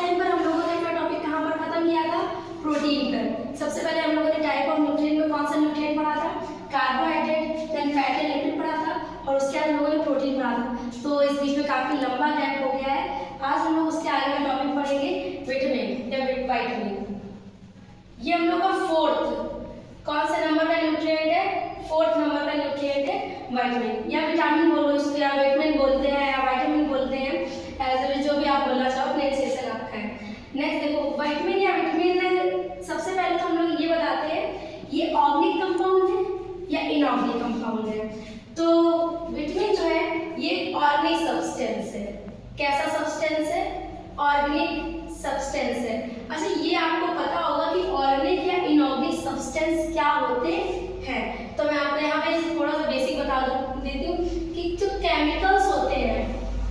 Time पर हम लोगों ने अपना टॉपिक कहाँ पर खत्म किया था? प्रोटीन पर। सबसे पहले हम लोगों ने टाइप ऑफ न्यूट्रिएंट में कौन सा न्यूट्रिएंट पढ़ा था? Carbohydrate, then fat and lipid पढ़ा था और उसके बाद हम लोगों ने प्रोटीन पढ़ा था। तो इस बीच में काफी लंबा गैप हो गया है। आज हम लोग उसके आगे का टॉपिक पढ़ेंगे विटामिन या विटामिन। ये हम लोग का फोर्थ कौन से नंबर का न्यूट्रिएंट है? फोर्थ नंबर का न्यूट्रिएंट है विटामिन या विटामिन बोलो इसको, या विटामिन बोलते हैं या विटामिन बोलते हैं, एज जो भी आप बोलना चाहो, प्रोनाउंसिएशन आपका है। नेक्स्ट देखो विटामिन या विटामिन, सबसे पहले तो हम लोग ये बताते हैं ये ऑर्गेनिक कंपाउंड है या इनऑर्गेनिक कंपाउंड है। तो विटामिन जो है ये ऑर्गेनिक सब्सटेंस है। कैसा सब्सटेंस है? ऑर्गेनिक सब्सटेंस है। अच्छा, ये आपको पता होगा कि ऑर्गेनिक या इनऑर्गेनिक सब्सटेंस क्या होते हैं। तो मैं आपको यहाँ पे थोड़ा सा बेसिक बता देती हूँ कि जो केमिकल्स होते हैं,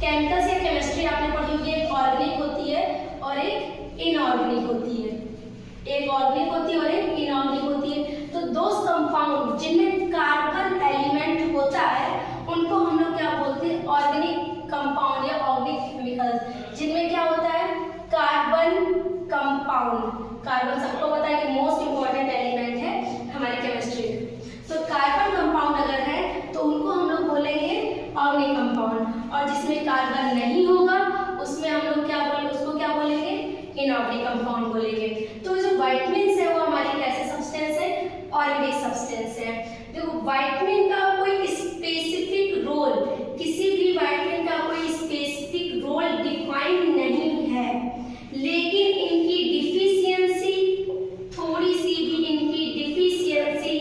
केमिकल्स या केमिस्ट्री आपने पढ़ी होगी, एक ऑर्गेनिक होती है और एक इनऑर्गेनिक होती है। एक ऑर्गेनिक होती है और एक इनऑर्गेनिक होती है। तो दो कंपाउंड जिनमें कार्बन एलिमेंट होता है उनको हम लोग क्या बोलते हैं? ऑर्गेनिक कंपाउंड या ऑर्गेनिक केमिकल्स। जिनमें क्या होता है? Carbon compound. कार्बन सबको पता है कि मोस्ट इंपॉर्टेंट एलिमेंट है हमारे केमिस्ट्री में। तो कार्बन कंपाउंड अगर है तो उनको हम लोग बोलेंगे ऑर्गेनिक कंपाउंड, और जिसमें कार्बन नहीं होगा उसमें हम लोग क्या बोलेंगे? उसको क्या बोलेंगे? इनऑर्गेनिक कंपाउंड बोलेंगे। तो जो विटामिन है वो हमारी कैसे सब्सटेंस है? ऑर्गेनिक सब्सटेंस है। देखो विटामिन का कोई स्पेसिफिक रोल, किसी भी विटामिन का कोई स्पेसिफिक रोल डिफाइन नहीं है, लेकिन इनकी डिफिशियंसी, थोड़ी सी भी इनकी डिफिशियंसी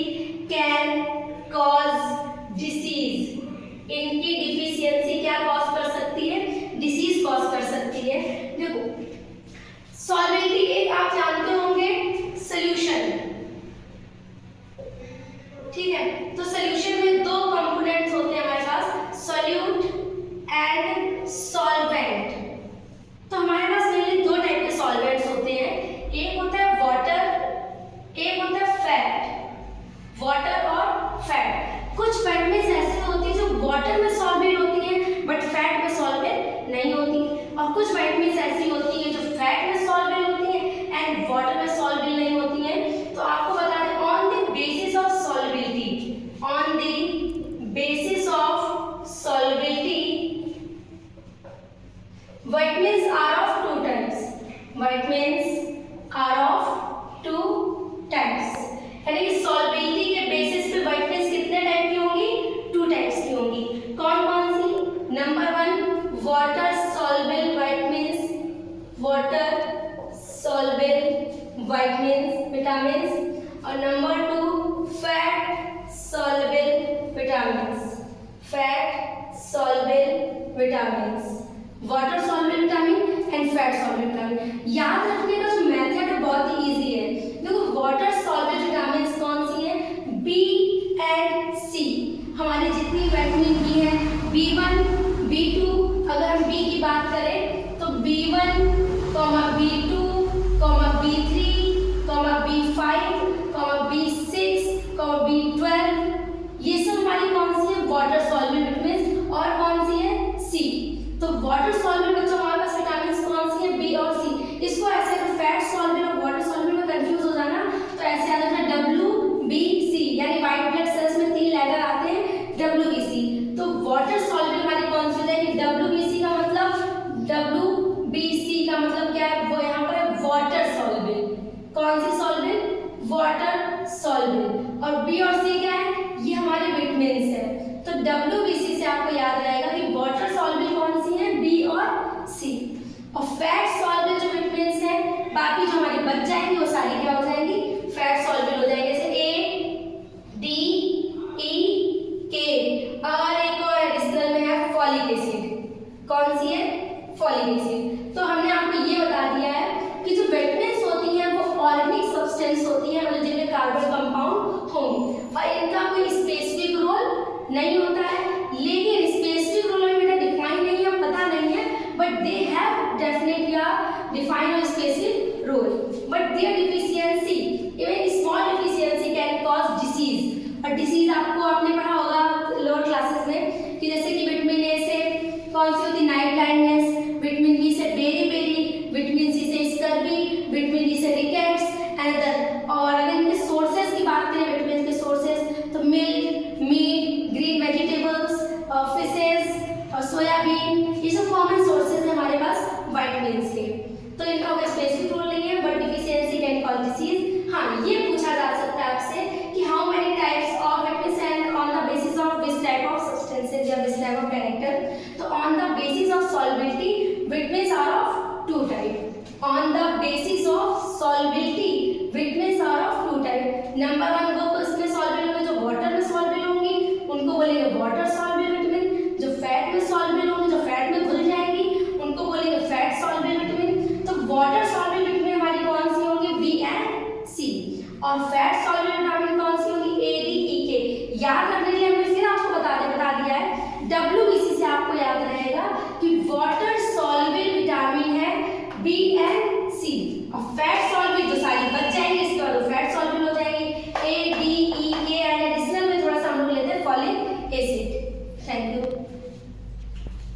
कैन कॉज डिसीज। इनकी डिफिशियंसी क्या कॉज कर सकती है? डिसीज कॉज कर सकती है। देखो सॉल्वेंटी एक आप जानते होंगे सॉल्यूशन, ठीक है। तो सॉल्यूशन में दो कंपोनेंट्स होते हैं हमारे पास, सॉल्यूट एंड सॉल्वेंट। तो हमारे पास मेनली दो टाइप के सॉल्वेंट्स होते हैं, एक होता है वाटर, एक होता है फैट। वाटर और फैट। कुछ विटामिन्स ऐसे होती है जो वाटर में सॉल्वेंट होती है बट फैट में सॉल्वेंट नहीं होती, और कुछ विटामिन्स ऐसी होती है जो फैट में सॉल्वेंट होती है एंड वाटर में सॉल्वेंट नहीं होती है। तो आपको बता दें on the basis of solubility, on the basis of solubility vitamins are of two types. Vitamins are of two types. यानी कि solubility के बेसिस पे vitamins कितने टाइप की होंगी? टू टाइप्स की होंगी। कौन कौन सी? Number one water soluble vitamins, water soluble vitamins, और number two fat soluble vitamins, fat soluble vitamins, water solvable vitamin and fat soluble vitamin. याद रखने का जो मेथड है बहुत ही इजी है। देखो वाटर सॉल्वेबल विटामिन कौन सी है? बी एंड सी। हमारी जितनी विटामिन बी है, B1, B2, अगर हम बी की बात करें तो B1, B2, B3, B5, B6, B12, ये सब हमारी कौन सी है? Water solvable vitamin. और कौन सी है? सी। तो वाटर सॉल्वेबल बच्चों हमारे पास विटामिन कौन सी है? बी और सी। इसको ऐसे अगर फैट सॉल्वेबल और वाटर सॉल्वेबल में कंफ्यूज हो जाना तो ऐसे आ जाता है WBC, यानी व्हाइट ब्लड सेल्स में 3 लेटर आते हैं WBC। तो वाटर सॉल्वेबल हमारी कौन सी है? कि WBC का मतलब, WBC का मतलब क्या है? वो यहाँ पर है वाटर सॉल्वेबल। कौन सी सॉल्वेबल? Water solvable. और बी और सी क्या है? ये हमारे विटामिन्स है। तो WBC से आपको याद रहेगा कि वाटर सॉल्वेबल कौन सी है? बी और सी। और फैट सॉल्वेबल जो विटामिन्स है, बाकी जो हमारी बच जाएंगी वो सारी क्या हो जाएंगी? फैट सॉल्वेबल हो जाएंगे, जैसे A, D, E, K। और एक और एडिशनल में है फॉलिक एसिड। कौन सी है? Folic acid. तो हमने आपको ये बता दिया है कि जो विटामिन्स होती हैं वो ऑर्गेनिक सब्सटेंस होती है, मतलब जिनमें कार्बन कंपाउंड होंगे और इनका कोई स्पेसिफिक रोल नहीं होता है, लेकिन स्पेसिफिक रोल में बेटा डिफाइन नहीं है, पता नहीं है, but they have definitely define और specific role, but there deficiency, even small deficiency can cause disease. और डिसीज आपने पढ़ा होगा लोअर क्लासेस में कि जैसे कि विटामिन ए से कौन सी होती है? नाइट ब्लाइंडनेस, विटामिन बी से beriberi, vitamin C soybean, ये सब कॉमन सोर्सेज है हमारे पास विटामिन्स के। तो इनका कोई स्पेसिफिक रोल नहीं है, but deficiency can cause disease. हाँ, ये पूछा जा सकता है आपसे कि how many types of vitamins and on the basis of which type of substances या विच टाइप ऑफ कैरेक्टर। तो on the basis of solubility